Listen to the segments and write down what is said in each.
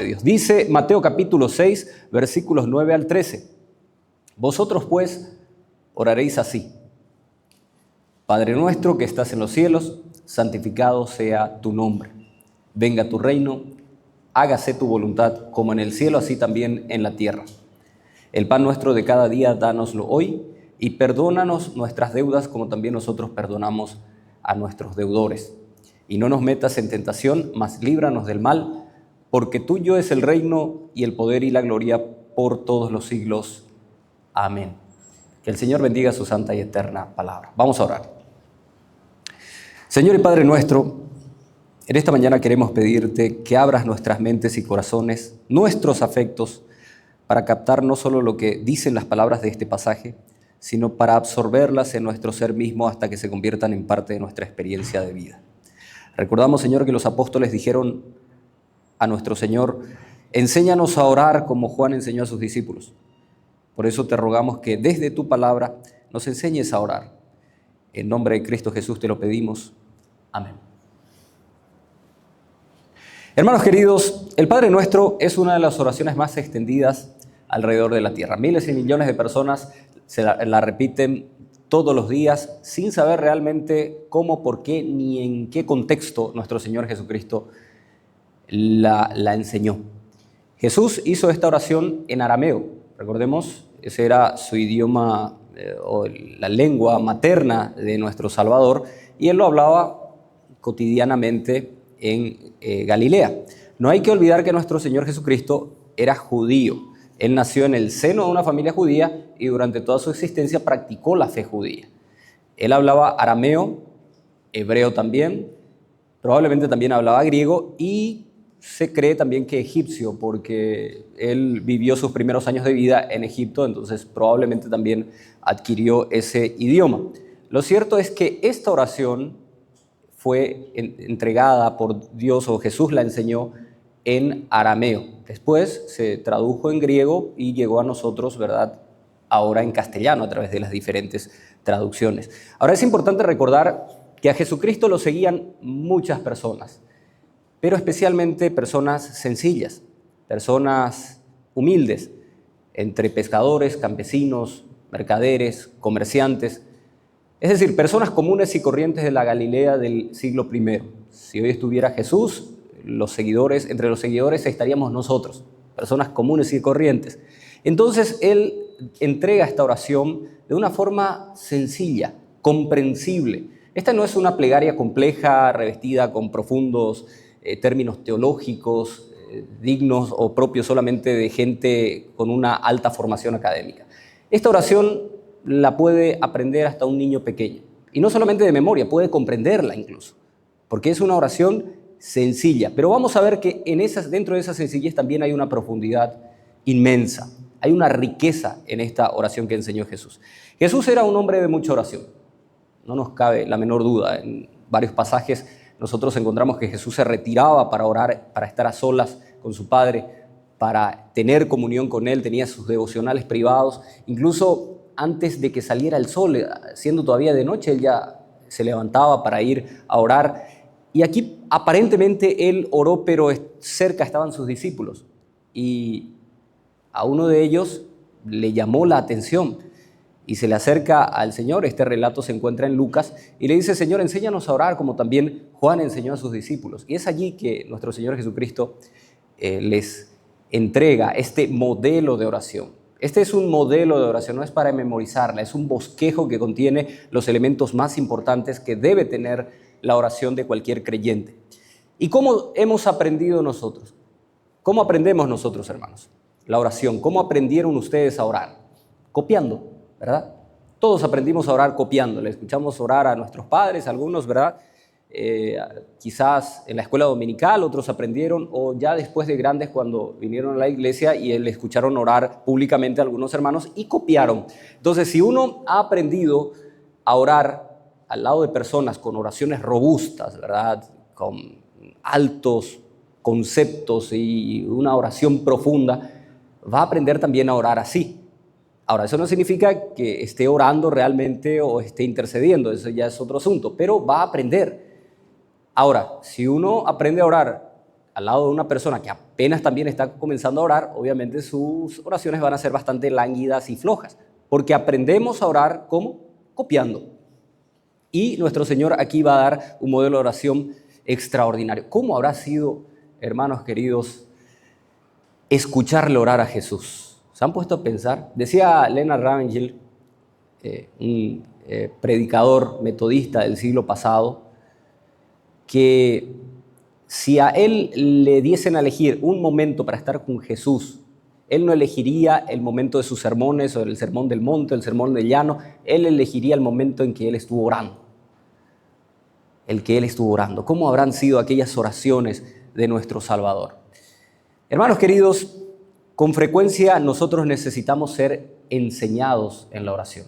de Dios. Dice Mateo capítulo 6, versículos 9 al 13. Vosotros pues oraréis así: Padre nuestro que estás en los cielos, santificado sea tu nombre. Venga tu reino, hágase tu voluntad, como en el cielo, así también en la tierra. El pan nuestro de cada día, dánoslo hoy, y perdónanos nuestras deudas, como también nosotros perdonamos a nuestros deudores. Y no nos metas en tentación, mas líbranos del mal, porque tuyo es el reino y el poder y la gloria por todos los siglos. Amén. Que el Señor bendiga su santa y eterna palabra. Vamos a orar. Señor y Padre nuestro, en esta mañana queremos pedirte que abras nuestras mentes y corazones, nuestros afectos, para captar no solo lo que dicen las palabras de este pasaje, sino para absorberlas en nuestro ser mismo hasta que se conviertan en parte de nuestra experiencia de vida. Recordamos, Señor, que los apóstoles dijeron a nuestro Señor: enséñanos a orar como Juan enseñó a sus discípulos. Por eso te rogamos que desde tu palabra nos enseñes a orar. En nombre de Cristo Jesús te lo pedimos. Amén. Hermanos queridos, el Padre Nuestro es una de las oraciones más extendidas alrededor de la tierra. Miles y millones de personas la repiten todos los días sin saber realmente cómo, por qué ni en qué contexto nuestro Señor Jesucristo la enseñó. Jesús hizo esta oración en arameo. Recordemos, ese era su idioma o la lengua materna de nuestro Salvador, y él lo hablaba cotidianamente en Galilea. No hay que olvidar que nuestro Señor Jesucristo era judío. Él nació en el seno de una familia judía y durante toda su existencia practicó la fe judía. Él hablaba arameo, hebreo también, probablemente también hablaba griego y se cree también que egipcio, porque él vivió sus primeros años de vida en Egipto, entonces probablemente también adquirió ese idioma. Lo cierto es que esta oración fue entregada por Dios, o Jesús la enseñó en arameo. Después se tradujo en griego y llegó a nosotros, ¿verdad?, ahora en castellano a través de las diferentes traducciones. Ahora es importante recordar que a Jesucristo lo seguían muchas personas, pero especialmente personas sencillas, personas humildes, entre pescadores, campesinos, mercaderes, comerciantes, es decir, personas comunes y corrientes de la Galilea del siglo I. Si hoy estuviera Jesús, entre los seguidores estaríamos nosotros, personas comunes y corrientes. Entonces él entrega esta oración de una forma sencilla, comprensible. Esta no es una plegaria compleja, revestida con profundos términos teológicos, dignos o propios solamente de gente con una alta formación académica. Esta oración la puede aprender hasta un niño pequeño. Y no solamente de memoria, puede comprenderla incluso, porque es una oración sencilla. Pero vamos a ver que dentro de esa sencillez también hay una profundidad inmensa. Hay una riqueza en esta oración que enseñó Jesús. Jesús era un hombre de mucha oración. No nos cabe la menor duda. En varios pasajes nosotros encontramos que Jesús se retiraba para orar, para estar a solas con su Padre, para tener comunión con Él, tenía sus devocionales privados. Incluso antes de que saliera el sol, siendo todavía de noche, él ya se levantaba para ir a orar. Y aquí aparentemente él oró, pero cerca estaban sus discípulos. Y a uno de ellos le llamó la atención y se le acerca al Señor. Este relato se encuentra en Lucas y le dice: Señor, enséñanos a orar como también Juan enseñó a sus discípulos. Y es allí que nuestro Señor Jesucristo les entrega este modelo de oración. Este es un modelo de oración, no es para memorizarla, es un bosquejo que contiene los elementos más importantes que debe tener la oración de cualquier creyente. ¿Y cómo hemos aprendido nosotros? ¿Cómo aprendemos nosotros, hermanos, la oración? ¿Cómo aprendieron ustedes a orar? Copiando, ¿verdad? Todos aprendimos a orar copiando. Le escuchamos orar a nuestros padres, algunos, ¿verdad? Quizás en la escuela dominical, otros aprendieron, o ya después de grandes cuando vinieron a la iglesia y le escucharon orar públicamente a algunos hermanos y copiaron. Entonces, si uno ha aprendido a orar al lado de personas con oraciones robustas, ¿verdad?, con altos conceptos y una oración profunda, va a aprender también a orar así. Ahora, eso no significa que esté orando realmente o esté intercediendo, eso ya es otro asunto, pero va a aprender. Ahora, si uno aprende a orar al lado de una persona que apenas también está comenzando a orar, obviamente sus oraciones van a ser bastante lánguidas y flojas, porque aprendemos a orar, ¿cómo? Copiando. Y nuestro Señor aquí va a dar un modelo de oración extraordinario. ¿Cómo habrá sido, hermanos queridos, escucharle orar a Jesús? ¿Se han puesto a pensar? Decía Leonard Ravenhill, un predicador metodista del siglo pasado, que si a él le diesen a elegir un momento para estar con Jesús, él no elegiría el momento de sus sermones o el sermón del monte, el sermón del llano, él elegiría el momento en que él estuvo orando. El que él estuvo orando. ¿Cómo habrán sido aquellas oraciones de nuestro Salvador? Hermanos queridos, con frecuencia nosotros necesitamos ser enseñados en la oración,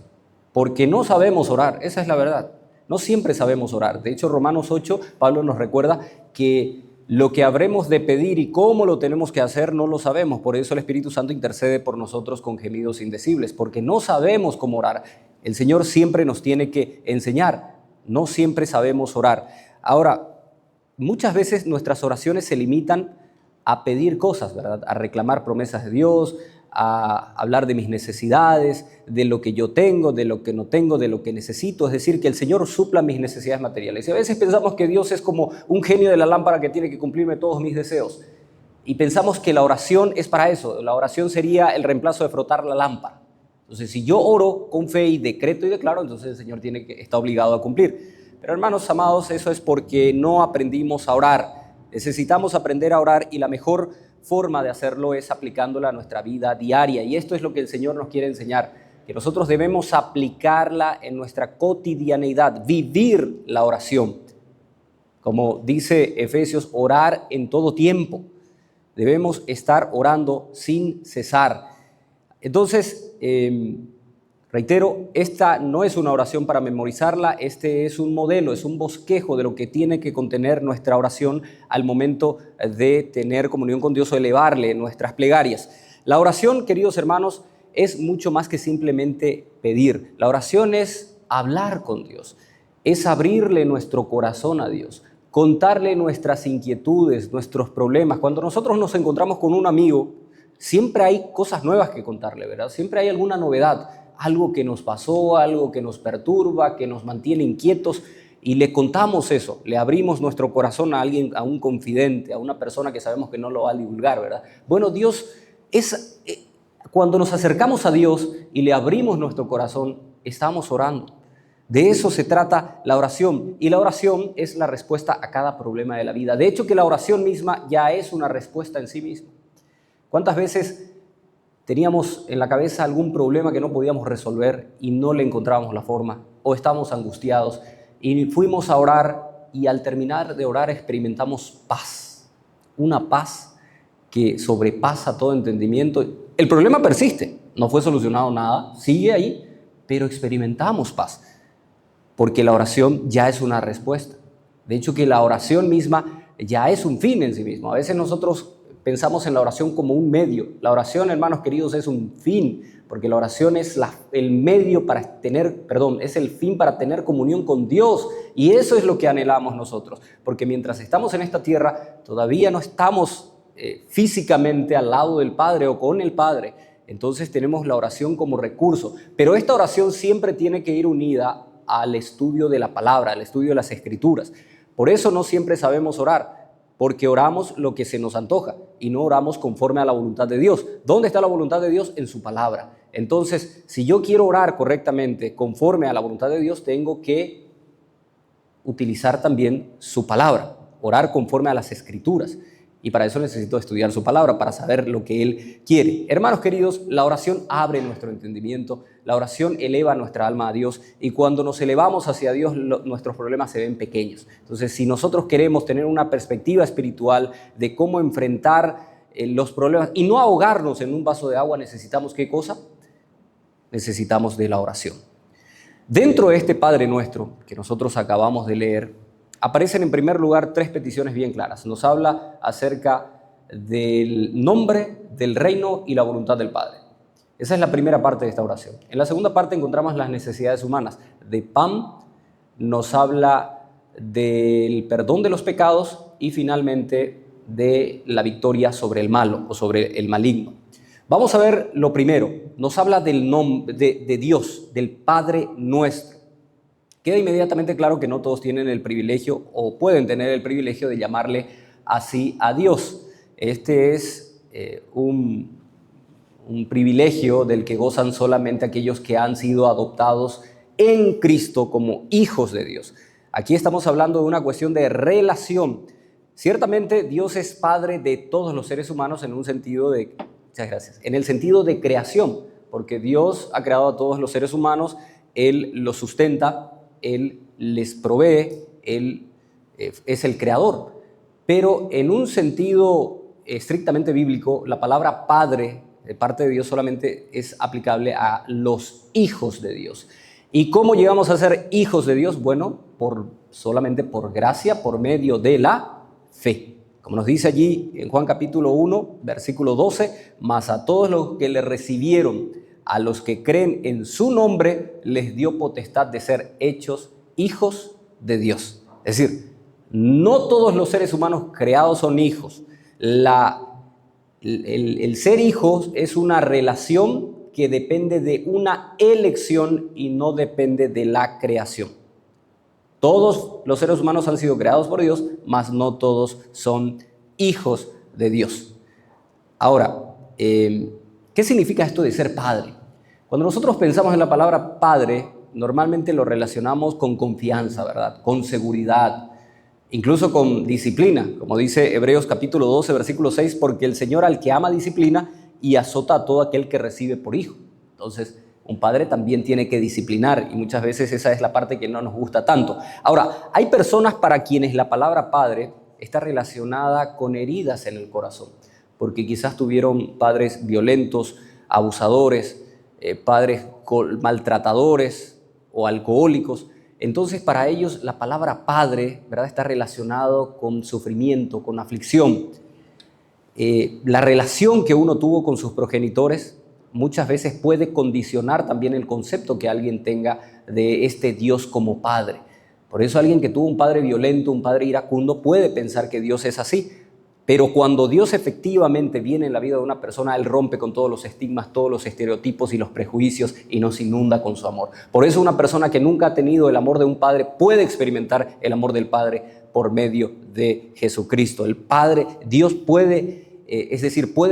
porque no sabemos orar, esa es la verdad. No siempre sabemos orar. De hecho, Romanos 8, Pablo nos recuerda que lo que habremos de pedir y cómo lo tenemos que hacer no lo sabemos. Por eso el Espíritu Santo intercede por nosotros con gemidos indecibles, porque no sabemos cómo orar. El Señor siempre nos tiene que enseñar. No siempre sabemos orar. Ahora, muchas veces nuestras oraciones se limitan a pedir cosas, ¿verdad? A reclamar promesas de Dios, a hablar de mis necesidades, de lo que yo tengo, de lo que no tengo, de lo que necesito. Es decir, que el Señor supla mis necesidades materiales. Y a veces pensamos que Dios es como un genio de la lámpara que tiene que cumplirme todos mis deseos. Y pensamos que la oración es para eso. La oración sería el reemplazo de frotar la lámpara. Entonces, si yo oro con fe y decreto y declaro, entonces el Señor está obligado a cumplir. Pero hermanos amados, eso es porque no aprendimos a orar. Necesitamos aprender a orar y la mejor forma de hacerlo es aplicándola a nuestra vida diaria. Y esto es lo que el Señor nos quiere enseñar, que nosotros debemos aplicarla en nuestra cotidianeidad, vivir la oración. Como dice Efesios, orar en todo tiempo. Debemos estar orando sin cesar. Entonces, reitero, esta no es una oración para memorizarla, este es un modelo, es un bosquejo de lo que tiene que contener nuestra oración al momento de tener comunión con Dios o elevarle nuestras plegarias. La oración, queridos hermanos, es mucho más que simplemente pedir. La oración es hablar con Dios, es abrirle nuestro corazón a Dios, contarle nuestras inquietudes, nuestros problemas. Cuando nosotros nos encontramos con un amigo, siempre hay cosas nuevas que contarle, ¿verdad? Siempre hay alguna novedad, algo que nos pasó, algo que nos perturba, que nos mantiene inquietos y le contamos eso, le abrimos nuestro corazón a alguien, a un confidente, a una persona que sabemos que no lo va a divulgar, ¿verdad? Bueno, Dios es, cuando nos acercamos a Dios y le abrimos nuestro corazón, estamos orando. De eso se trata la oración, y la oración es la respuesta a cada problema de la vida. De hecho, que la oración misma ya es una respuesta en sí misma. ¿Cuántas veces teníamos en la cabeza algún problema que no podíamos resolver y no le encontrábamos la forma, o estábamos angustiados y fuimos a orar y al terminar de orar experimentamos paz, una paz que sobrepasa todo entendimiento? El problema persiste, no fue solucionado nada, sigue ahí, pero experimentamos paz, porque la oración ya es una respuesta. De hecho, que la oración misma ya es un fin en sí mismo. A veces nosotros pensamos en la oración como un medio. La oración, hermanos queridos, es un fin, porque la oración es el medio para tener, es el fin para tener comunión con Dios. Y eso es lo que anhelamos nosotros, porque mientras estamos en esta tierra, todavía no estamos físicamente al lado del Padre o con el Padre. Entonces tenemos la oración como recurso. Pero esta oración siempre tiene que ir unida al estudio de la palabra, al estudio de las Escrituras. Por eso no siempre sabemos orar, porque oramos lo que se nos antoja y no oramos conforme a la voluntad de Dios. ¿Dónde está la voluntad de Dios? En su palabra. Entonces, si yo quiero orar correctamente conforme a la voluntad de Dios, tengo que utilizar también su palabra, orar conforme a las Escrituras. Y para eso necesito estudiar su palabra, para saber lo que Él quiere. Hermanos queridos, la oración abre nuestro entendimiento, la oración eleva nuestra alma a Dios, y cuando nos elevamos hacia Dios, nuestros problemas se ven pequeños. Entonces, si nosotros queremos tener una perspectiva espiritual de cómo enfrentar los problemas y no ahogarnos en un vaso de agua, necesitamos ¿qué cosa? Necesitamos de la oración. Dentro de este Padre Nuestro que nosotros acabamos de leer, aparecen en primer lugar 3 peticiones bien claras. Nos habla acerca del nombre, del reino y la voluntad del Padre. Esa es la primera parte de esta oración. En la segunda parte encontramos las necesidades humanas. De pan, nos habla del perdón de los pecados y finalmente de la victoria sobre el malo o sobre el maligno. Vamos a ver lo primero. Nos habla del nombre de Dios, del Padre nuestro. Queda inmediatamente claro que no todos tienen el privilegio o pueden tener el privilegio de llamarle así a Dios. Este es un privilegio del que gozan solamente aquellos que han sido adoptados en Cristo como hijos de Dios. Aquí estamos hablando de una cuestión de relación. Ciertamente Dios es Padre de todos los seres humanos en un sentido de, muchas gracias, en el sentido de creación, porque Dios ha creado a todos los seres humanos, Él los sustenta, Él les provee, Él es el creador. Pero en un sentido estrictamente bíblico, la palabra Padre de parte de Dios solamente es aplicable a los hijos de Dios. ¿Y cómo llegamos a ser hijos de Dios? Bueno, solamente por gracia, por medio de la fe. Como nos dice allí en Juan capítulo 1, versículo 12, mas a todos los que le recibieron, a los que creen en su nombre, les dio potestad de ser hechos hijos de Dios. Es decir, no todos los seres humanos creados son hijos. El ser hijos es una relación que depende de una elección y no depende de la creación. Todos los seres humanos han sido creados por Dios, mas no todos son hijos de Dios. Ahora, ¿qué significa esto de ser padre? Cuando nosotros pensamos en la palabra padre, normalmente lo relacionamos con confianza, ¿verdad? Con seguridad, incluso con disciplina, como dice Hebreos capítulo 12, versículo 6, porque el Señor al que ama disciplina y azota a todo aquel que recibe por hijo. Entonces, un padre también tiene que disciplinar y muchas veces esa es la parte que no nos gusta tanto. Ahora, hay personas para quienes la palabra padre está relacionada con heridas en el corazón, porque quizás tuvieron padres violentos, abusadores, padres maltratadores o alcohólicos. Entonces, para ellos la palabra padre, ¿verdad?, está relacionado con sufrimiento, con aflicción. La relación que uno tuvo con sus progenitores muchas veces puede condicionar también el concepto que alguien tenga de este Dios como padre. Por eso alguien que tuvo un padre violento, un padre iracundo, puede pensar que Dios es así. Pero cuando Dios efectivamente viene en la vida de una persona, Él rompe con todos los estigmas, todos los estereotipos y los prejuicios y nos inunda con su amor. Por eso una persona que nunca ha tenido el amor de un padre puede experimentar el amor del Padre por medio de Jesucristo. El Padre, Dios puede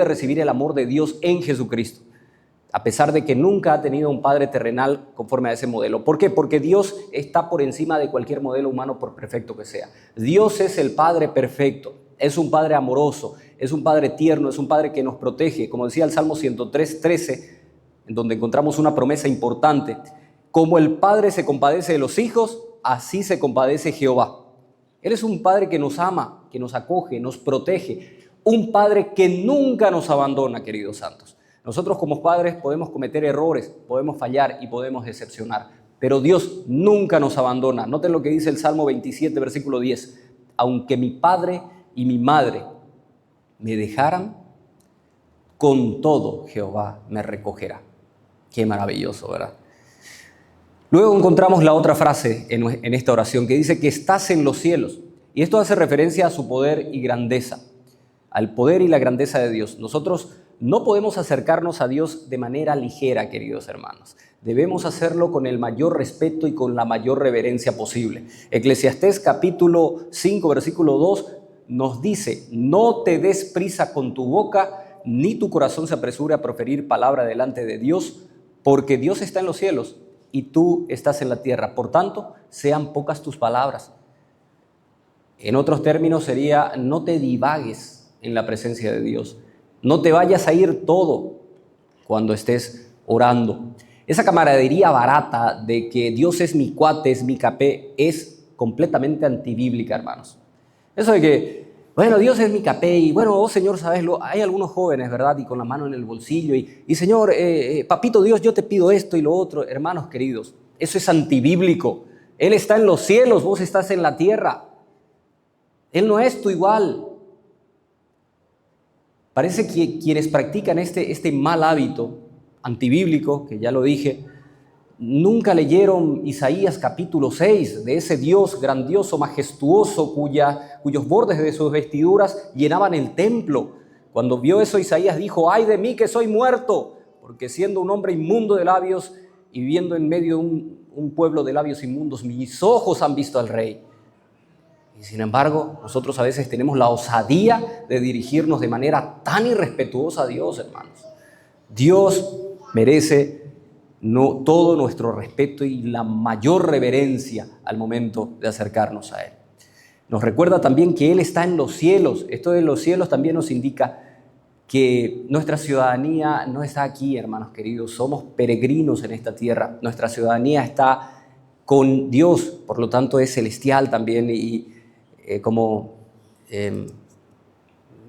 recibir el amor de Dios en Jesucristo, a pesar de que nunca ha tenido un padre terrenal conforme a ese modelo. ¿Por qué? Porque Dios está por encima de cualquier modelo humano, por perfecto que sea. Dios es el Padre perfecto, es un Padre amoroso, es un Padre tierno, es un Padre que nos protege. Como decía el Salmo 103, 13, en donde encontramos una promesa importante. Como el Padre se compadece de los hijos, así se compadece Jehová. Él es un Padre que nos ama, que nos acoge, nos protege. Un Padre que nunca nos abandona, queridos santos. Nosotros como padres podemos cometer errores, podemos fallar y podemos decepcionar, pero Dios nunca nos abandona. Noten lo que dice el Salmo 27, versículo 10. Aunque mi padre y mi madre me dejaran, con todo Jehová me recogerá. Qué maravilloso, ¿verdad? Luego encontramos la otra frase en esta oración que dice que estás en los cielos. Y esto hace referencia a su poder y grandeza, al poder y la grandeza de Dios. Nosotros no podemos acercarnos a Dios de manera ligera, queridos hermanos. Debemos hacerlo con el mayor respeto y con la mayor reverencia posible. Eclesiastés capítulo 5, versículo 2 nos dice: no te des prisa con tu boca, ni tu corazón se apresure a proferir palabra delante de Dios, porque Dios está en los cielos y tú estás en la tierra. Por tanto, sean pocas tus palabras. En otros términos sería: no te divagues en la presencia de Dios. No te vayas a ir todo cuando estés orando. Esa camaradería barata de que Dios es mi cuate, es mi capé, es completamente antibíblica, hermanos. Eso de que, bueno, Dios es mi capé y bueno, oh Señor, sabeslo, hay algunos jóvenes, ¿verdad? Y con la mano en el bolsillo y Señor, papito Dios, yo te pido esto y lo otro. Hermanos queridos, eso es antibíblico. Él está en los cielos, vos estás en la tierra. Él no es tu igual. Parece que quienes practican este mal hábito antibíblico, que ya lo dije, Nunca leyeron Isaías capítulo 6 de ese Dios grandioso, majestuoso, cuyos bordes de sus vestiduras llenaban el templo. Cuando vio eso, Isaías dijo: ¡ay de mí que soy muerto! Porque siendo un hombre inmundo de labios y viviendo en medio de un pueblo de labios inmundos, mis ojos han visto al Rey. Y sin embargo, nosotros a veces tenemos la osadía de dirigirnos de manera tan irrespetuosa a Dios, hermanos. Dios merece todo nuestro respeto y la mayor reverencia al momento de acercarnos a Él. Nos recuerda también que Él está en los cielos. Esto de los cielos también nos indica que nuestra ciudadanía no está aquí, hermanos queridos. Somos peregrinos en esta tierra. Nuestra ciudadanía está con Dios, por lo tanto es celestial también. Y como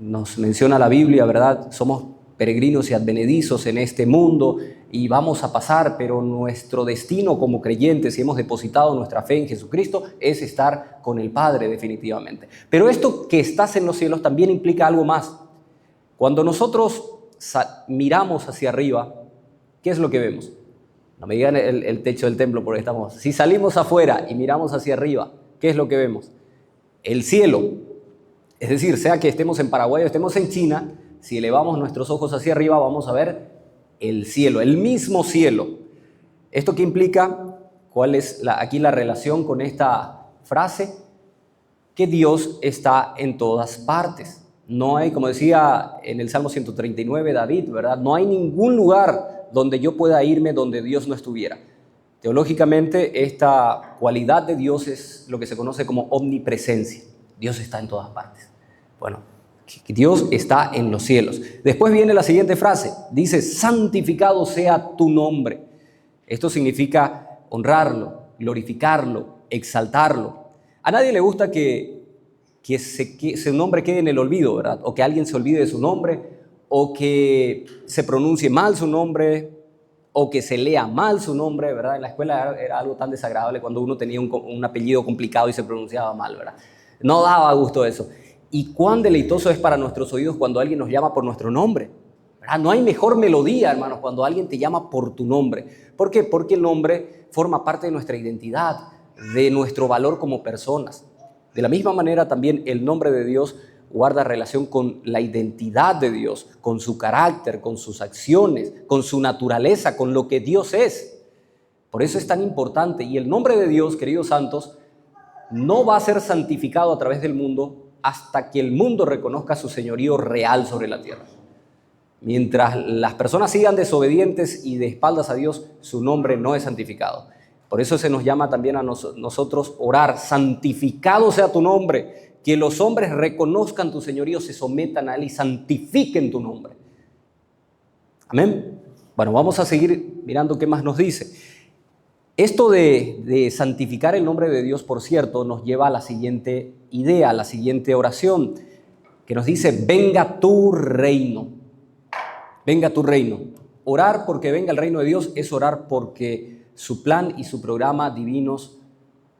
nos menciona la Biblia, ¿verdad? Somos peregrinos y advenedizos en este mundo y vamos a pasar, pero nuestro destino como creyentes, si hemos depositado nuestra fe en Jesucristo, es estar con el Padre definitivamente. Pero esto que estás en los cielos también implica algo más. Cuando nosotros miramos hacia arriba, ¿qué es lo que vemos? No me digan el techo del templo porque estamos... Si salimos afuera y miramos hacia arriba, ¿qué es lo que vemos? El cielo. Es decir, sea que estemos en Paraguay o estemos en China, si elevamos nuestros ojos hacia arriba vamos a ver el cielo, el mismo cielo. ¿Esto qué implica? ¿Cuál es aquí la relación con esta frase? Que Dios está en todas partes. No hay, como decía en el Salmo 139 David, ¿verdad? No hay ningún lugar donde yo pueda irme donde Dios no estuviera. Teológicamente, esta cualidad de Dios es lo que se conoce como omnipresencia. Dios está en todas partes. Bueno, Dios está en los cielos. Después viene la siguiente frase. Dice: santificado sea tu nombre. Esto significa honrarlo, glorificarlo, exaltarlo. A nadie le gusta que su nombre quede en el olvido, ¿verdad? O que alguien se olvide de su nombre, o que se pronuncie mal su nombre, o que se lea mal su nombre, ¿verdad? En la escuela era algo tan desagradable cuando uno tenía un apellido complicado y se pronunciaba mal, ¿verdad? No daba gusto eso. Y cuán deleitoso es para nuestros oídos cuando alguien nos llama por nuestro nombre, ¿verdad? No hay mejor melodía, hermanos, cuando alguien te llama por tu nombre. ¿Por qué? Porque el nombre forma parte de nuestra identidad, de nuestro valor como personas. De la misma manera también el nombre de Dios guarda relación con la identidad de Dios, con su carácter, con sus acciones, con su naturaleza, con lo que Dios es. Por eso es tan importante. Y el nombre de Dios, queridos santos, no va a ser santificado a través del mundo hasta que el mundo reconozca su señorío real sobre la tierra. Mientras las personas sigan desobedientes y de espaldas a Dios, su nombre no es santificado. Por eso se nos llama también a nosotros orar: santificado sea tu nombre, que los hombres reconozcan tu señorío, se sometan a él y santifiquen tu nombre. Amén. Bueno, vamos a seguir mirando qué más nos dice. Esto de santificar el nombre de Dios, por cierto, nos lleva a la siguiente idea, a la siguiente oración, que nos dice: venga tu reino. Venga tu reino. Orar porque venga el reino de Dios es orar porque su plan y su programa divinos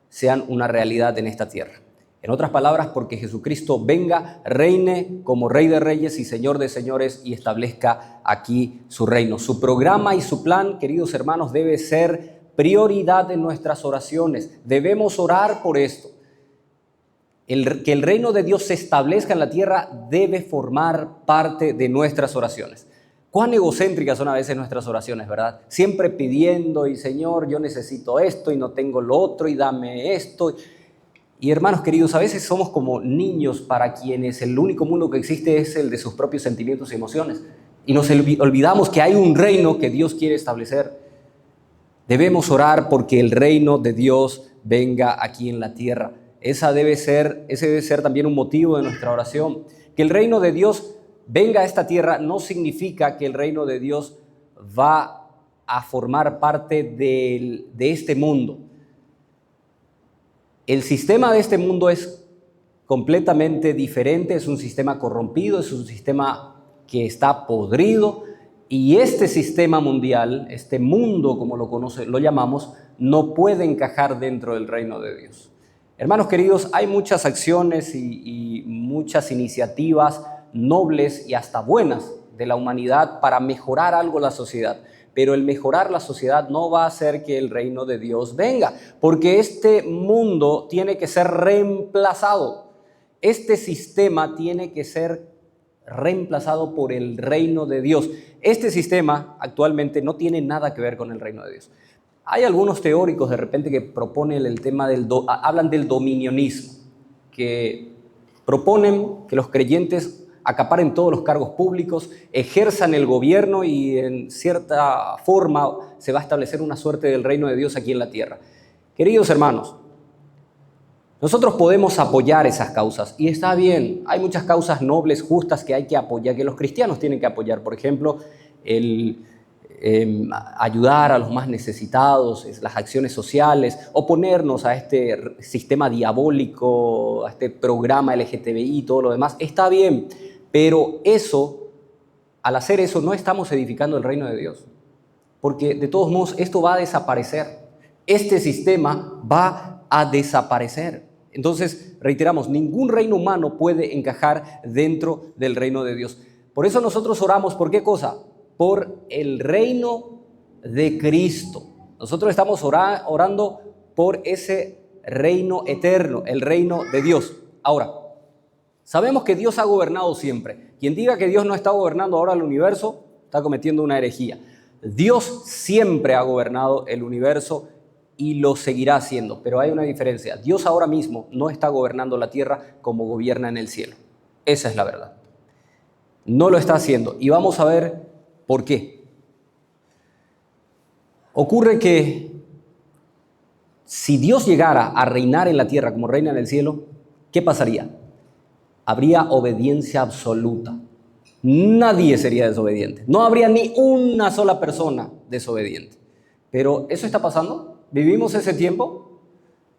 sean una realidad en esta tierra. En otras palabras, porque Jesucristo venga, reine como Rey de Reyes y Señor de Señores y establezca aquí su reino. Su programa y su plan, queridos hermanos, debe ser prioridad en nuestras oraciones. Debemos orar por esto. Que el reino de Dios se establezca en la tierra debe formar parte de nuestras oraciones. Cuán egocéntricas son a veces nuestras oraciones, ¿verdad? Siempre pidiendo: y Señor, yo necesito esto y no tengo lo otro y dame esto. Y hermanos queridos, a veces somos como niños para quienes el único mundo que existe es el de sus propios sentimientos y emociones. Y nos olvidamos que hay un reino que Dios quiere establecer. Debemos orar porque el reino de Dios venga aquí en la tierra. Ese debe ser también un motivo de nuestra oración. Que el reino de Dios venga a esta tierra no significa que el reino de Dios va a formar parte de este mundo. El sistema de este mundo es completamente diferente, es un sistema corrompido, es un sistema que está podrido, y este sistema mundial, este mundo como lo llamamos, no puede encajar dentro del reino de Dios. Hermanos queridos, hay muchas acciones y muchas iniciativas nobles y hasta buenas de la humanidad para mejorar algo la sociedad. pero el mejorar la sociedad no va a hacer que el reino de Dios venga, porque este mundo tiene que ser reemplazado. Este sistema tiene que ser reemplazado por el reino de Dios. Este sistema actualmente no tiene nada que ver con el reino de Dios. Hay algunos teóricos de repente que proponen el tema hablan del dominionismo, que proponen que los creyentes acaparen todos los cargos públicos, ejerzan el gobierno y en cierta forma se va a establecer una suerte del reino de Dios aquí en la tierra. Queridos hermanos, nosotros podemos apoyar esas causas y está bien, hay muchas causas nobles, justas que hay que apoyar, que los cristianos tienen que apoyar. Por ejemplo, ayudar a los más necesitados, las acciones sociales, oponernos a este sistema diabólico, a este programa LGTBI y todo lo demás, está bien, pero al hacer eso no estamos edificando el reino de Dios, porque de todos modos esto va a desaparecer, este sistema va a desaparecer. Entonces, reiteramos, ningún reino humano puede encajar dentro del reino de Dios. Por eso nosotros oramos, ¿por qué cosa? Por el reino de Cristo. Nosotros estamos orando por ese reino eterno, el reino de Dios. Ahora, sabemos que Dios ha gobernado siempre. Quien diga que Dios no está gobernando ahora el universo, está cometiendo una herejía. Dios siempre ha gobernado el universo y lo seguirá haciendo, pero hay una diferencia. Dios ahora mismo no está gobernando la tierra como gobierna en el cielo. Esa es la verdad. No lo está haciendo y vamos a ver ¿por qué? Ocurre que si Dios llegara a reinar en la tierra como reina en el cielo, ¿qué pasaría? Habría obediencia absoluta. Nadie sería desobediente. No habría ni una sola persona desobediente. Pero ¿eso está pasando? ¿Vivimos ese tiempo?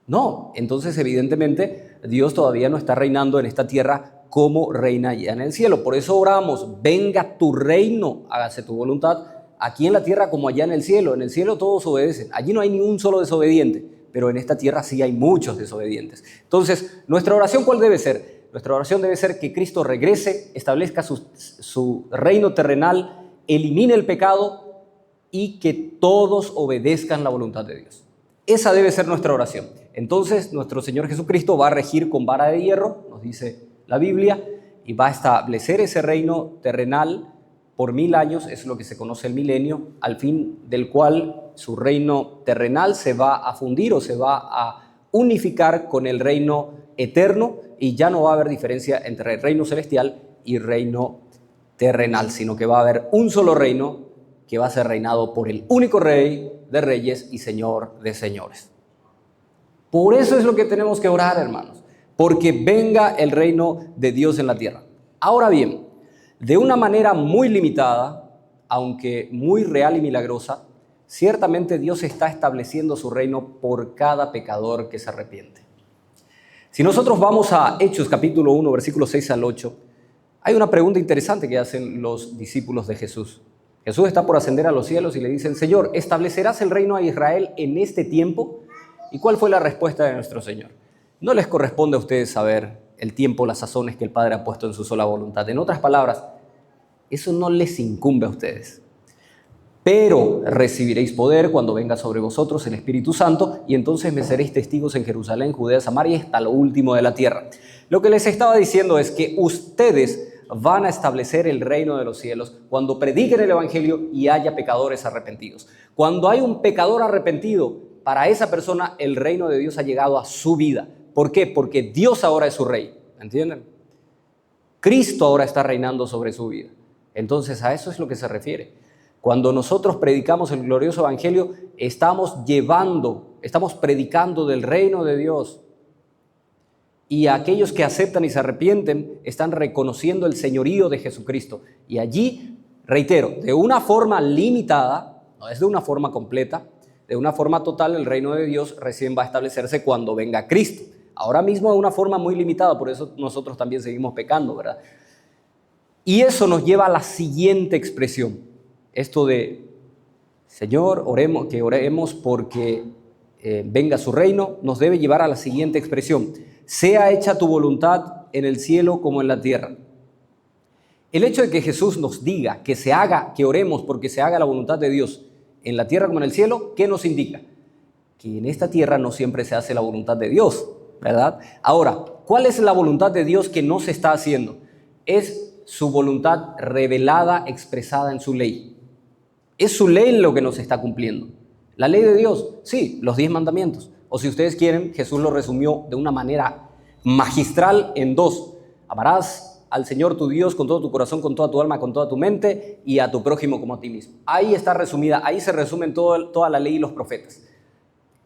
No. Entonces, evidentemente, Dios todavía no está reinando en esta tierra como reina ya en el cielo. Por eso oramos, venga tu reino, hágase tu voluntad, aquí en la tierra como allá en el cielo. En el cielo todos obedecen, allí no hay ni un solo desobediente, pero en esta tierra sí hay muchos desobedientes. Entonces, ¿nuestra oración cuál debe ser? Nuestra oración debe ser que Cristo regrese, establezca su reino terrenal, elimine el pecado y que todos obedezcan la voluntad de Dios. Esa debe ser nuestra oración. Entonces, nuestro Señor Jesucristo va a regir con vara de hierro, nos dice la Biblia, y va a establecer ese reino terrenal por 1000 años, es lo que se conoce el milenio, al fin del cual su reino terrenal se va a fundir o se va a unificar con el reino eterno y ya no va a haber diferencia entre el reino celestial y reino terrenal, sino que va a haber un solo reino que va a ser reinado por el único Rey de reyes y Señor de señores. Por eso es lo que tenemos que orar, hermanos, porque venga el reino de Dios en la tierra. Ahora bien, de una manera muy limitada, aunque muy real y milagrosa, ciertamente Dios está estableciendo su reino por cada pecador que se arrepiente. Si nosotros vamos a Hechos capítulo 1, versículos 6 al 8, hay una pregunta interesante que hacen los discípulos de Jesús. Jesús está por ascender a los cielos y le dicen, Señor, ¿establecerás el reino a Israel en este tiempo? ¿Y cuál fue la respuesta de nuestro Señor? No les corresponde a ustedes saber el tiempo, las sazones que el Padre ha puesto en su sola voluntad. En otras palabras, eso no les incumbe a ustedes. Pero recibiréis poder cuando venga sobre vosotros el Espíritu Santo y entonces me seréis testigos en Jerusalén, Judea, Samaria y hasta lo último de la tierra. Lo que les estaba diciendo es que ustedes van a establecer el reino de los cielos cuando prediquen el Evangelio y haya pecadores arrepentidos. Cuando hay un pecador arrepentido, para esa persona el reino de Dios ha llegado a su vida. ¿Por qué? Porque Dios ahora es su rey, ¿entienden? Cristo ahora está reinando sobre su vida. Entonces a eso es lo que se refiere. Cuando nosotros predicamos el glorioso Evangelio, estamos predicando del reino de Dios. Y aquellos que aceptan y se arrepienten están reconociendo el señorío de Jesucristo. Y allí, reitero, de una forma limitada, no es de una forma completa, de una forma total, el reino de Dios recién va a establecerse cuando venga Cristo. Ahora mismo de una forma muy limitada, por eso nosotros también seguimos pecando, ¿verdad? Y eso nos lleva a la siguiente expresión. Esto de, Señor, oremos porque venga su reino, nos debe llevar a la siguiente expresión. Sea hecha tu voluntad en el cielo como en la tierra. El hecho de que Jesús nos diga que oremos porque se haga la voluntad de Dios, en la tierra como en el cielo, ¿qué nos indica? Que en esta tierra no siempre se hace la voluntad de Dios, ¿verdad? Ahora, ¿cuál es la voluntad de Dios que no se está haciendo? Es su voluntad revelada, expresada en su ley. Es su ley lo que no se está cumpliendo. La ley de Dios, sí, los 10 mandamientos. O si ustedes quieren, Jesús lo resumió de una manera magistral en 2. Amarás al Señor tu Dios con todo tu corazón, con toda tu alma, con toda tu mente y a tu prójimo como a ti mismo. Ahí está resumida, ahí se resumen toda la ley y los profetas.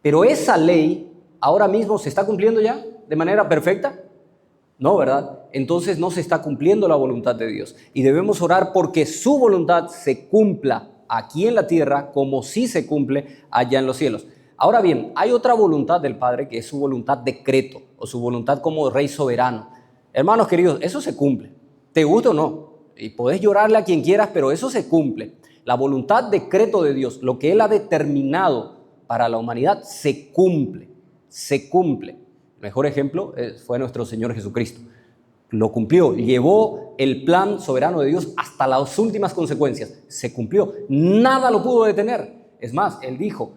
Pero esa ley ahora mismo se está cumpliendo ya de manera perfecta. No, ¿verdad? Entonces no se está cumpliendo la voluntad de Dios. Y debemos orar porque su voluntad se cumpla aquí en la tierra como sí se cumple allá en los cielos. Ahora bien, hay otra voluntad del Padre que es su voluntad decreto o su voluntad como Rey soberano. Hermanos queridos, eso se cumple, te guste o no. Y podés llorarle a quien quieras, pero eso se cumple. La voluntad decreto de Dios, lo que Él ha determinado para la humanidad, se cumple, se cumple. El mejor ejemplo fue nuestro Señor Jesucristo. Lo cumplió, llevó el plan soberano de Dios hasta las últimas consecuencias. Se cumplió, nada lo pudo detener. Es más, Él dijo,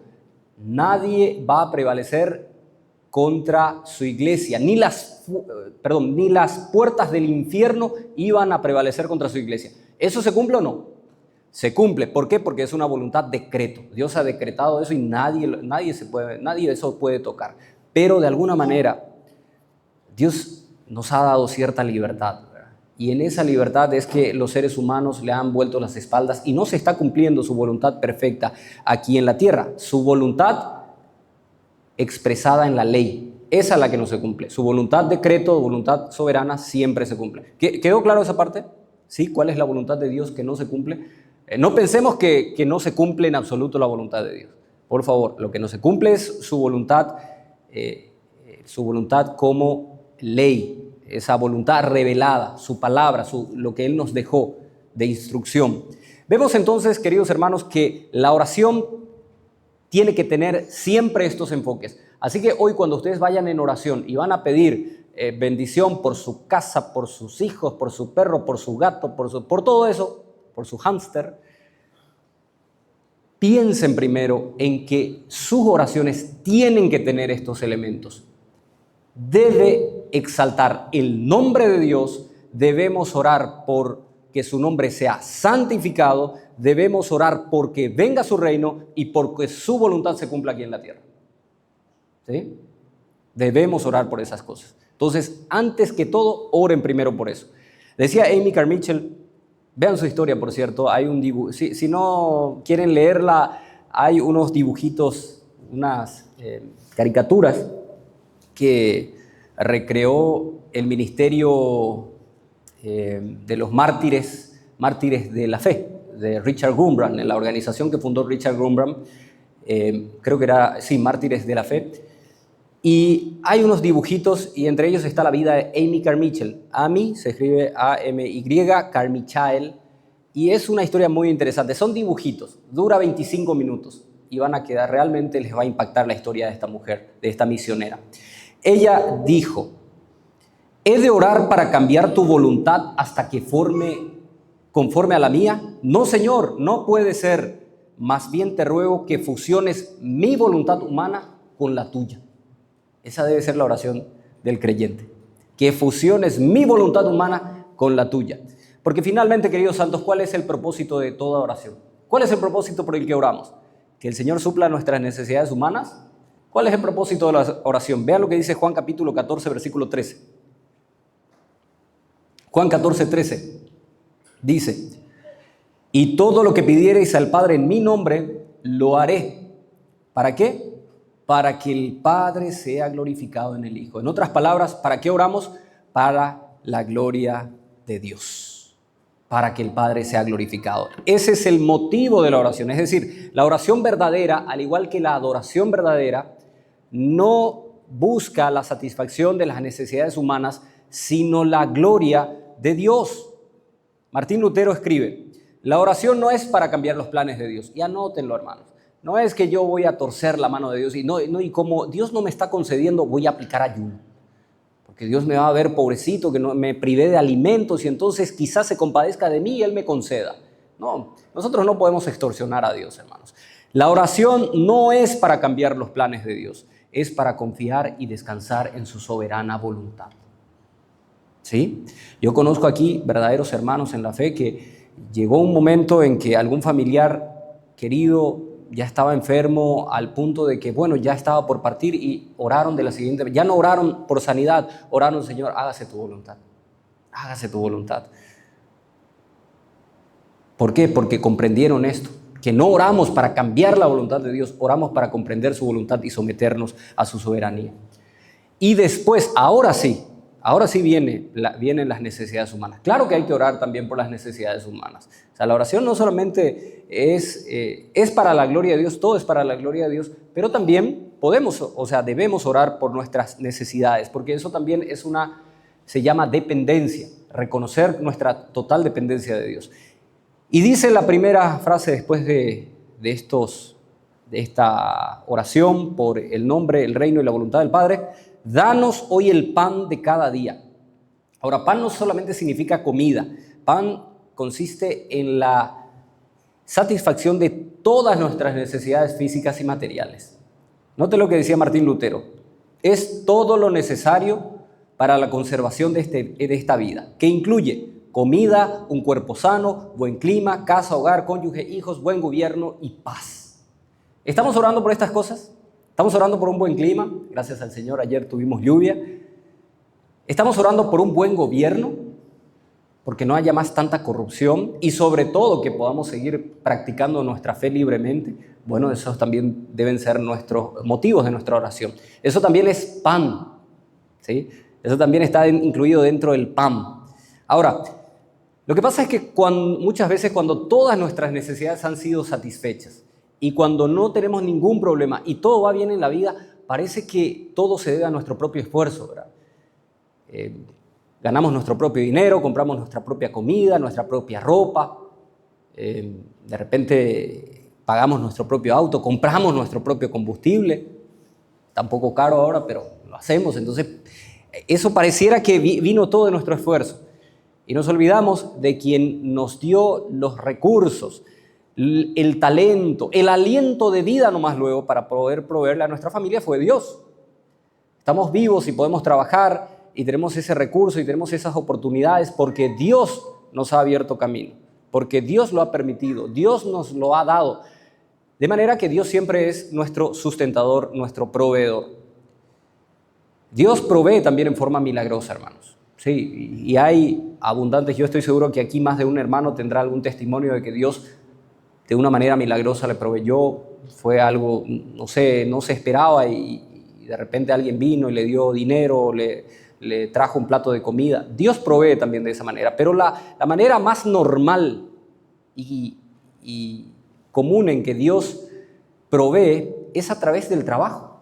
nadie va a prevalecer contra su iglesia, ni las puertas del infierno iban a prevalecer contra su iglesia. ¿Eso se cumple o no? Se cumple. ¿Por qué? Porque es una voluntad decreto. Dios ha decretado eso y nadie eso puede tocar. Pero de alguna manera, Dios nos ha dado cierta libertad, ¿verdad? Y en esa libertad es que los seres humanos le han vuelto las espaldas y no se está cumpliendo su voluntad perfecta aquí en la tierra. Su voluntad expresada en la ley, esa es la que no se cumple. Su voluntad decreto, voluntad soberana, siempre se cumple. ¿Quedó claro esa parte? ¿Sí? ¿Cuál es la voluntad de Dios que no se cumple? No pensemos que no se cumple en absoluto la voluntad de Dios. Por favor, lo que no se cumple es su voluntad como ley, esa voluntad revelada, su palabra, lo que Él nos dejó de instrucción. Vemos entonces, queridos hermanos, que la oración tiene que tener siempre estos enfoques. Así que hoy cuando ustedes vayan en oración y van a pedir bendición por su casa, por sus hijos, por su perro, por su gato, por todo eso, por su hámster, piensen primero en que sus oraciones tienen que tener estos elementos. Debe exaltar el nombre de Dios, debemos orar por que su nombre sea santificado, debemos orar porque venga su reino y porque su voluntad se cumpla aquí en la tierra. ¿Sí? Debemos orar por esas cosas. Entonces, antes que todo, oren primero por eso. Decía Amy Carmichael, vean su historia, por cierto, hay un dibujo, si no quieren leerla, hay unos dibujitos, unas caricaturas que recreó el ministerio de los mártires de la fe, de Richard Wurmbrand, en la organización que fundó Richard Wurmbrand, creo que era, sí, Mártires de la Fe. Y hay unos dibujitos y entre ellos está la vida de Amy Carmichael. Amy se escribe A-M-Y, Carmichael, y es una historia muy interesante. Son dibujitos, dura 25 minutos y van a quedar, realmente les va a impactar la historia de esta mujer, de esta misionera. Ella dijo, ¿he de orar para cambiar tu voluntad hasta que conforme a la mía? No, Señor, no puede ser. Más bien te ruego que fusiones mi voluntad humana con la tuya. Esa debe ser la oración del creyente. Que fusiones mi voluntad humana con la tuya. Porque finalmente, queridos santos, ¿cuál es el propósito de toda oración? ¿Cuál es el propósito por el que oramos? ¿Que el Señor supla nuestras necesidades humanas? ¿Cuál es el propósito de la oración? Vean lo que dice Juan capítulo 14, versículo 13. Juan 14, 13 dice, y todo lo que pidiereis al Padre en mi nombre, lo haré. ¿Para qué? Para que el Padre sea glorificado en el Hijo. En otras palabras, ¿para qué oramos? Para la gloria de Dios. Para que el Padre sea glorificado. Ese es el motivo de la oración. Es decir, la oración verdadera, al igual que la adoración verdadera, no busca la satisfacción de las necesidades humanas, sino la gloria de Dios. Martín Lutero escribe, la oración no es para cambiar los planes de Dios. Y anótenlo, hermanos. No es que yo voy a torcer la mano de Dios y como Dios no me está concediendo, voy a aplicar ayuno. Porque Dios me va a ver pobrecito, que no me privé de alimentos y entonces quizás se compadezca de mí y Él me conceda. No, nosotros no podemos extorsionar a Dios, hermanos. La oración no es para cambiar los planes de Dios, es para confiar y descansar en su soberana voluntad. ¿Sí? Yo conozco aquí verdaderos hermanos en la fe que llegó un momento en que algún familiar querido ya estaba enfermo al punto de que, bueno, ya estaba por partir y oraron de la siguiente, ya no oraron por sanidad, oraron, Señor, hágase tu voluntad, hágase tu voluntad. ¿Por qué? Porque comprendieron esto, que no oramos para cambiar la voluntad de Dios, oramos para comprender su voluntad y someternos a su soberanía. Y después, ahora sí vienen las necesidades humanas. Claro que hay que orar también por las necesidades humanas. O sea, la oración no solamente es para la gloria de Dios, todo es para la gloria de Dios, pero también debemos orar por nuestras necesidades, porque eso también se llama dependencia, reconocer nuestra total dependencia de Dios. Y dice la primera frase después de esta oración por el nombre, el reino y la voluntad del Padre: danos hoy el pan de cada día. Ahora, pan no solamente significa comida, pan consiste en la satisfacción de todas nuestras necesidades físicas y materiales. Note lo que decía Martín Lutero: es todo lo necesario para la conservación de esta vida, que incluye comida, un cuerpo sano, buen clima, casa, hogar, cónyuge, hijos, buen gobierno y paz. ¿Estamos orando por estas cosas? ¿Estamos orando por un buen clima? Gracias al Señor, ayer tuvimos lluvia. ¿Estamos orando por un buen gobierno? Porque no haya más tanta corrupción y sobre todo que podamos seguir practicando nuestra fe libremente. Bueno, esos también deben ser nuestros motivos de nuestra oración. Eso también es pan, ¿sí? Eso también está incluido dentro del pan. Ahora, lo que pasa es que muchas veces cuando todas nuestras necesidades han sido satisfechas y cuando no tenemos ningún problema y todo va bien en la vida, parece que todo se debe a nuestro propio esfuerzo, ¿verdad? Ganamos nuestro propio dinero, compramos nuestra propia comida, nuestra propia ropa, de repente pagamos nuestro propio auto, compramos nuestro propio combustible, tampoco caro ahora, pero lo hacemos. Entonces, eso pareciera que vino todo de nuestro esfuerzo. Y nos olvidamos de quien nos dio los recursos, el talento, el aliento de vida nomás luego para poder proveerle a nuestra familia fue Dios. Estamos vivos y podemos trabajar y tenemos ese recurso y tenemos esas oportunidades porque Dios nos ha abierto camino, porque Dios lo ha permitido, Dios nos lo ha dado. De manera que Dios siempre es nuestro sustentador, nuestro proveedor. Dios provee también en forma milagrosa, hermanos. Sí, y hay abundantes. Yo estoy seguro que aquí más de un hermano tendrá algún testimonio de que Dios de una manera milagrosa le proveyó. Fue algo, no se esperaba y de repente alguien vino y le dio dinero, le trajo un plato de comida. Dios provee también de esa manera, pero la manera más normal y común en que Dios provee es a través del trabajo.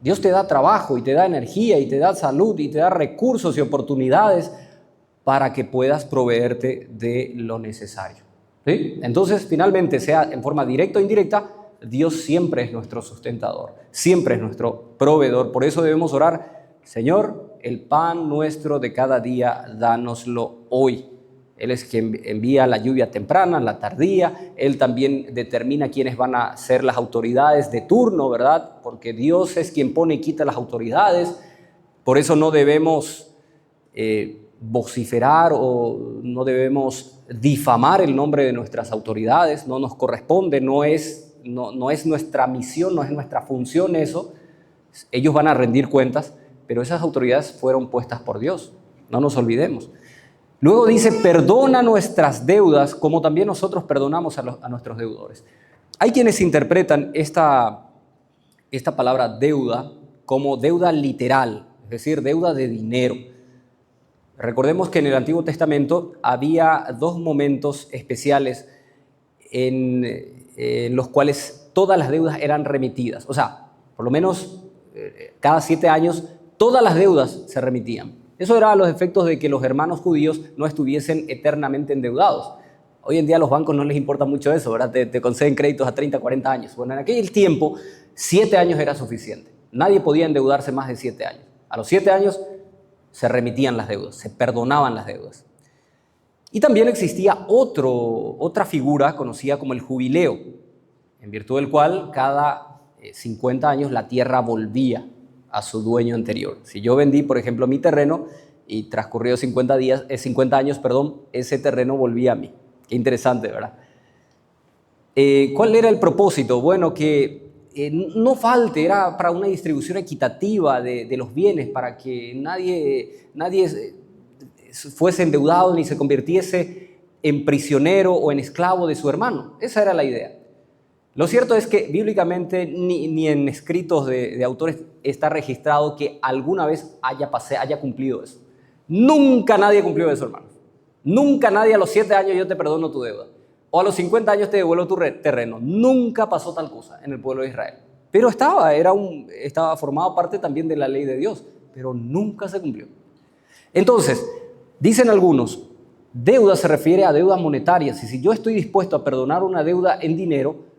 Dios te da trabajo y te da energía y te da salud y te da recursos y oportunidades para que puedas proveerte de lo necesario. ¿Sí? Entonces, finalmente, sea en forma directa o indirecta, Dios siempre es nuestro sustentador, siempre es nuestro proveedor. Por eso debemos orar: Señor, el pan nuestro de cada día, dánoslo hoy. Él es quien envía la lluvia temprana, la tardía. Él también determina quiénes van a ser las autoridades de turno, ¿verdad? Porque Dios es quien pone y quita las autoridades. Por eso no debemos vociferar o no debemos difamar el nombre de nuestras autoridades. No nos corresponde, no es nuestra misión, no es nuestra función eso. Ellos van a rendir cuentas, pero esas autoridades fueron puestas por Dios. No nos olvidemos. Luego dice: perdona nuestras deudas como también nosotros perdonamos a nuestros deudores. Hay quienes interpretan esta palabra deuda como deuda literal, es decir, deuda de dinero. Recordemos que en el Antiguo Testamento había dos momentos especiales en los cuales todas las deudas eran remitidas. O sea, por lo menos cada 7 años todas las deudas se remitían. Eso era a los efectos de que los hermanos judíos no estuviesen eternamente endeudados. Hoy en día a los bancos no les importa mucho eso, ¿verdad? Te conceden créditos a 30, 40 años. Bueno, en aquel tiempo 7 años era suficiente. Nadie podía endeudarse más de 7 años. A los 7 años se remitían las deudas, se perdonaban las deudas. Y también existía otra figura conocida como el jubileo. en virtud del cual cada 50 años la tierra volvía a su dueño anterior. Si yo vendí, por ejemplo, mi terreno y transcurrió 50 años, ese terreno volvía a mí. Qué interesante, ¿verdad? ¿Cuál era el propósito? Bueno, que no falte, era para una distribución equitativa de los bienes, para que nadie fuese endeudado ni se convirtiese en prisionero o en esclavo de su hermano. Esa era la idea. Lo cierto es que bíblicamente ni en escritos de autores está registrado que alguna vez haya cumplido eso. Nunca nadie cumplió eso, hermanos. Nunca nadie a los 7 años yo te perdono tu deuda. O a los 50 años te devuelvo tu terreno. Nunca pasó tal cosa en el pueblo de Israel. Pero estaba formado parte también de la ley de Dios, pero nunca se cumplió. Entonces, dicen algunos, deuda se refiere a deudas monetarias. Y si yo estoy dispuesto a perdonar una deuda en dinero,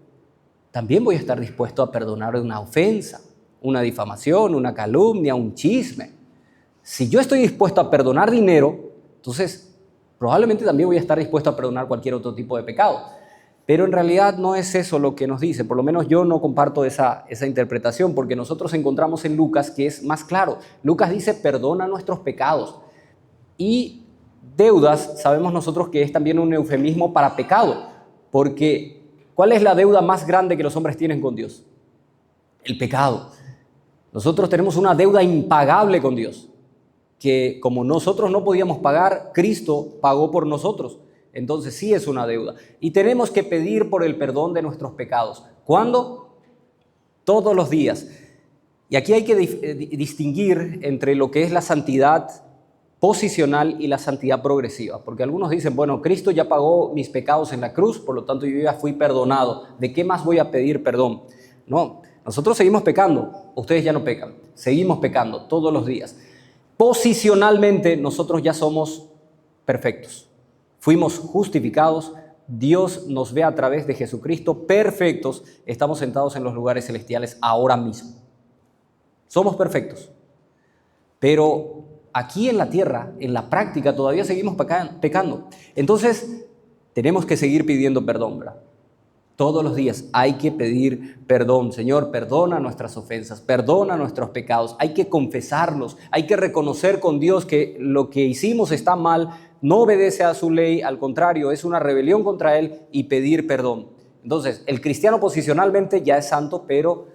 también voy a estar dispuesto a perdonar una ofensa, una difamación, una calumnia, un chisme. Si yo estoy dispuesto a perdonar dinero, entonces probablemente también voy a estar dispuesto a perdonar cualquier otro tipo de pecado. Pero en realidad no es eso lo que nos dice. Por lo menos yo no comparto esa interpretación, porque nosotros encontramos en Lucas que es más claro. Lucas dice, perdona nuestros pecados. Y deudas, sabemos nosotros que es también un eufemismo para pecado, porque ¿cuál es la deuda más grande que los hombres tienen con Dios? El pecado. Nosotros tenemos una deuda impagable con Dios, que como nosotros no podíamos pagar, Cristo pagó por nosotros. Entonces sí es una deuda. Y tenemos que pedir por el perdón de nuestros pecados. ¿Cuándo? Todos los días. Y aquí hay que distinguir entre lo que es la santidad posicional y la santidad progresiva. Porque algunos dicen, bueno, Cristo ya pagó mis pecados en la cruz, por lo tanto yo ya fui perdonado. ¿De qué más voy a pedir perdón? No, nosotros seguimos pecando. Ustedes ya no pecan. Seguimos pecando todos los días. Posicionalmente nosotros ya somos perfectos. Fuimos justificados, Dios nos ve a través de Jesucristo perfectos, estamos sentados en los lugares celestiales ahora mismo. Somos perfectos, pero aquí en la tierra, en la práctica, todavía seguimos pecando. Entonces, tenemos que seguir pidiendo perdón, ¿verdad? Todos los días hay que pedir perdón. Señor, perdona nuestras ofensas, perdona nuestros pecados. Hay que confesarlos, hay que reconocer con Dios que lo que hicimos está mal, no obedece a su ley, al contrario, es una rebelión contra Él, y pedir perdón. Entonces, el cristiano posicionalmente ya es santo, pero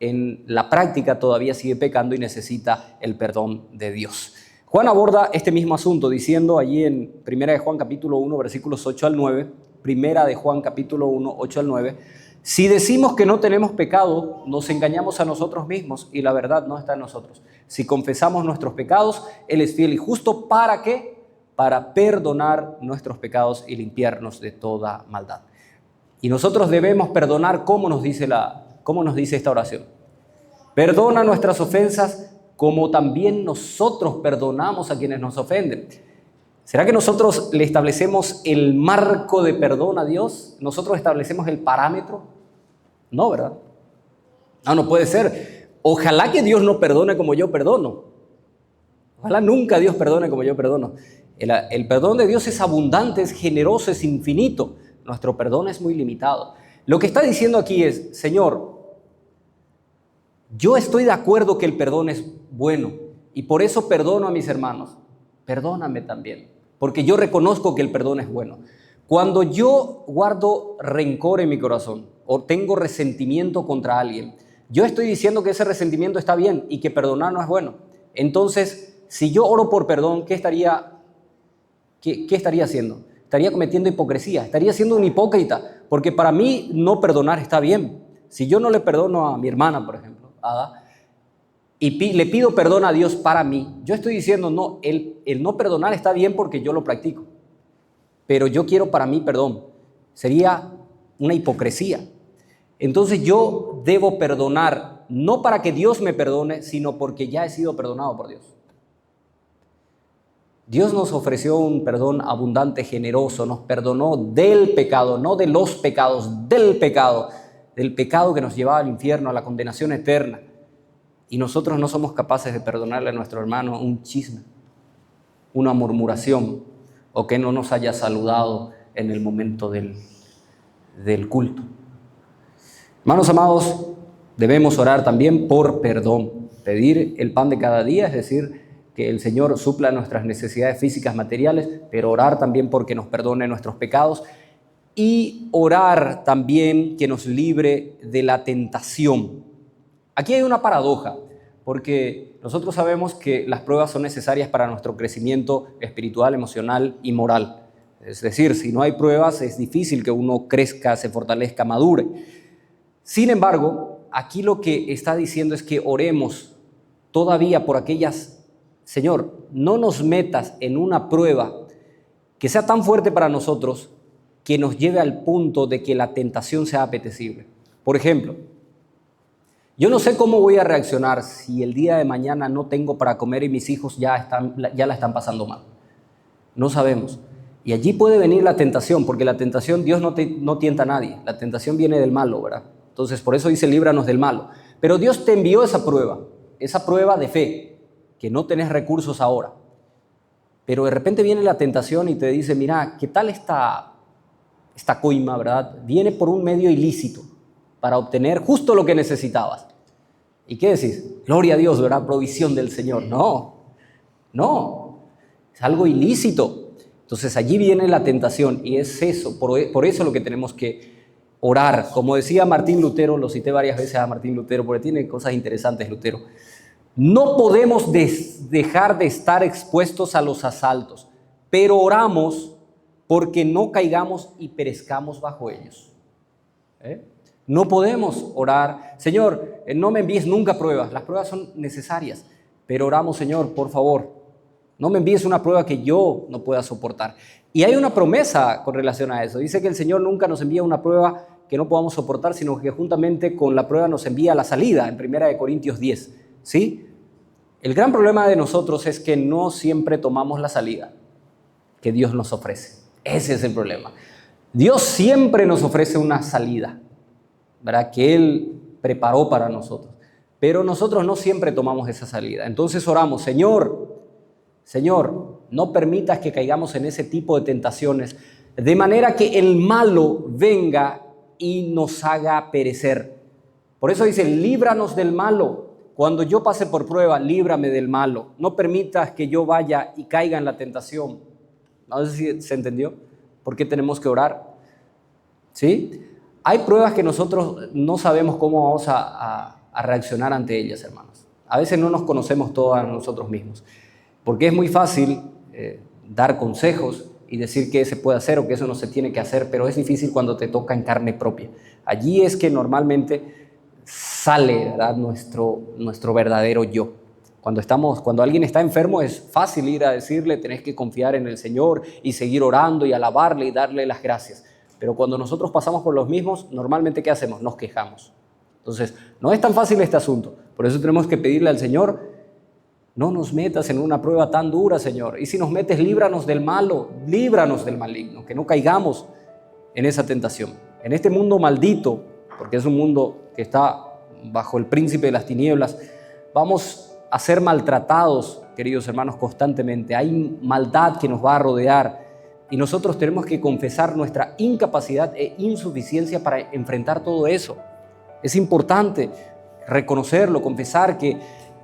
en la práctica todavía sigue pecando y necesita el perdón de Dios. Juan aborda este mismo asunto diciendo allí en 1 de Juan capítulo 1, versículos 8 al 9, 1 de Juan capítulo 1, 8 al 9, si decimos que no tenemos pecado, nos engañamos a nosotros mismos y la verdad no está en nosotros. Si confesamos nuestros pecados, Él es fiel y justo. ¿Para qué? Para perdonar nuestros pecados y limpiarnos de toda maldad. Y nosotros debemos perdonar, ¿cómo nos dice esta oración? Perdona nuestras ofensas como también nosotros perdonamos a quienes nos ofenden. ¿Será que nosotros le establecemos el marco de perdón a Dios? ¿Nosotros establecemos el parámetro? No, ¿verdad? No puede ser. Ojalá que Dios no perdone como yo perdono. Ojalá nunca Dios perdone como yo perdono. El perdón de Dios es abundante, es generoso, es infinito. Nuestro perdón es muy limitado. Lo que está diciendo aquí es, Señor, yo estoy de acuerdo que el perdón es bueno y por eso perdono a mis hermanos. Perdóname también, porque yo reconozco que el perdón es bueno. Cuando yo guardo rencor en mi corazón o tengo resentimiento contra alguien, yo estoy diciendo que ese resentimiento está bien y que perdonar no es bueno. Entonces, si yo oro por perdón, ¿qué estaría haciendo? Estaría cometiendo hipocresía, estaría siendo un hipócrita, porque para mí no perdonar está bien. Si yo no le perdono a mi hermana, por ejemplo, Ada, y le pido perdón a Dios para mí, yo estoy diciendo, no, el no perdonar está bien porque yo lo practico, pero yo quiero para mí perdón. Sería una hipocresía. Entonces yo debo perdonar, no para que Dios me perdone, sino porque ya he sido perdonado por Dios. Dios nos ofreció un perdón abundante, generoso, nos perdonó del pecado, no de los pecados, del pecado que nos llevaba al infierno, a la condenación eterna. Y nosotros no somos capaces de perdonarle a nuestro hermano un chisme, una murmuración, o que no nos haya saludado en el momento del culto. Hermanos amados, debemos orar también por perdón. Pedir el pan de cada día, es decir, que el Señor supla nuestras necesidades físicas, materiales, pero orar también porque nos perdone nuestros pecados y orar también que nos libre de la tentación. Aquí hay una paradoja, porque nosotros sabemos que las pruebas son necesarias para nuestro crecimiento espiritual, emocional y moral. Es decir, si no hay pruebas es difícil que uno crezca, se fortalezca, madure. Sin embargo, aquí lo que está diciendo es que oremos todavía por aquellas, Señor, no nos metas en una prueba que sea tan fuerte para nosotros que nos lleve al punto de que la tentación sea apetecible. Por ejemplo, yo no sé cómo voy a reaccionar si el día de mañana no tengo para comer y mis hijos ya la están pasando mal. No sabemos. Y allí puede venir la tentación, porque la tentación, Dios no tienta a nadie. La tentación viene del malo, ¿verdad? Entonces, por eso dice, líbranos del malo. Pero Dios te envió esa prueba de fe, que no tenés recursos ahora. Pero de repente viene la tentación y te dice, mira, ¿qué tal esta coima, verdad? Viene por un medio ilícito para obtener justo lo que necesitabas. ¿Y qué decís? Gloria a Dios, ¿verdad? Provisión del Señor. No, es algo ilícito. Entonces allí viene la tentación y es eso, por eso lo que tenemos que orar. Como decía Martín Lutero, lo cité varias veces a Martín Lutero porque tiene cosas interesantes Lutero. No podemos dejar de estar expuestos a los asaltos, pero oramos porque no caigamos y perezcamos bajo ellos. No podemos orar, Señor, no me envíes nunca pruebas. Las pruebas son necesarias, pero oramos, Señor, por favor, no me envíes una prueba que yo no pueda soportar. Y hay una promesa con relación a eso. Dice que el Señor nunca nos envía una prueba que no podamos soportar, sino que juntamente con la prueba nos envía la salida, en 1 Corintios 10. ¿Sí? El gran problema de nosotros es que no siempre tomamos la salida que Dios nos ofrece. Ese es el problema. Dios siempre nos ofrece una salida, ¿verdad? Que Él preparó para nosotros. Pero nosotros no siempre tomamos esa salida. Entonces oramos, Señor, no permitas que caigamos en ese tipo de tentaciones, de manera que el malo venga y nos haga perecer. Por eso dice, líbranos del malo. Cuando yo pase por prueba, líbrame del malo. No permitas que yo vaya y caiga en la tentación. No sé si se entendió. ¿Por qué tenemos que orar? ¿Sí? Hay pruebas que nosotros no sabemos cómo vamos a reaccionar ante ellas, hermanos. A veces no nos conocemos todos a nosotros mismos. Porque es muy fácil dar consejos y decir que se puede hacer o que eso no se tiene que hacer, pero es difícil cuando te toca en carne propia. Allí es que normalmente sale, ¿verdad? nuestro verdadero yo. Cuando alguien está enfermo es fácil ir a decirle, tenés que confiar en el Señor y seguir orando y alabarle y darle las gracias. Pero cuando nosotros pasamos por los mismos, normalmente ¿qué hacemos? Nos quejamos. Entonces, no es tan fácil este asunto. Por eso tenemos que pedirle al Señor, no nos metas en una prueba tan dura, Señor. Y si nos metes, líbranos del malo, líbranos del maligno, que no caigamos en esa tentación. En este mundo maldito, porque es un mundo que está bajo el príncipe de las tinieblas, vamos a ser maltratados, queridos hermanos, constantemente. Hay maldad que nos va a rodear y nosotros tenemos que confesar nuestra incapacidad e insuficiencia para enfrentar todo eso. Es importante reconocerlo, confesar que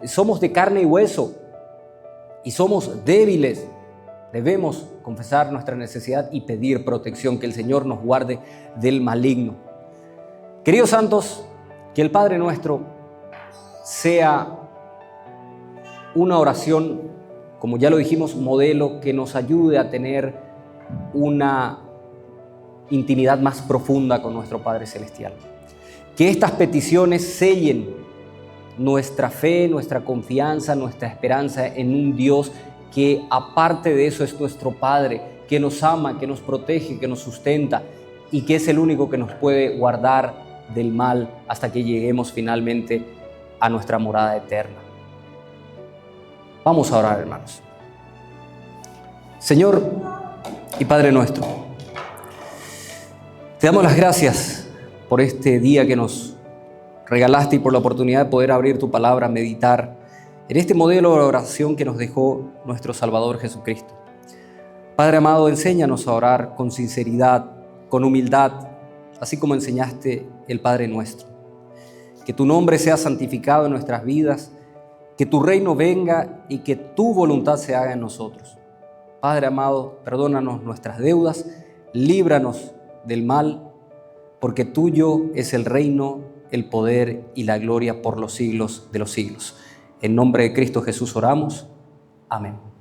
somos de carne y hueso y somos débiles. Debemos confesar nuestra necesidad y pedir protección, que el Señor nos guarde del maligno. Queridos santos, que el Padre Nuestro sea una oración, como ya lo dijimos, modelo, que nos ayude a tener una intimidad más profunda con nuestro Padre Celestial. Que estas peticiones sellen nuestra fe, nuestra confianza, nuestra esperanza en un Dios que aparte de eso es nuestro Padre, que nos ama, que nos protege, que nos sustenta y que es el único que nos puede guardar del mal hasta que lleguemos finalmente a nuestra morada eterna. Vamos a orar, hermanos. Señor y Padre nuestro, te damos las gracias por este día que nos regalaste y por la oportunidad de poder abrir tu palabra, meditar en este modelo de oración que nos dejó nuestro Salvador Jesucristo. Padre amado, enséñanos a orar con sinceridad, con humildad, así como enseñaste el Padre nuestro. que tu nombre sea santificado en nuestras vidas, que tu reino venga y que tu voluntad se haga en nosotros. Padre amado, perdónanos nuestras deudas, líbranos del mal, porque tuyo es el reino, el poder y la gloria por los siglos de los siglos. En nombre de Cristo Jesús oramos. Amén.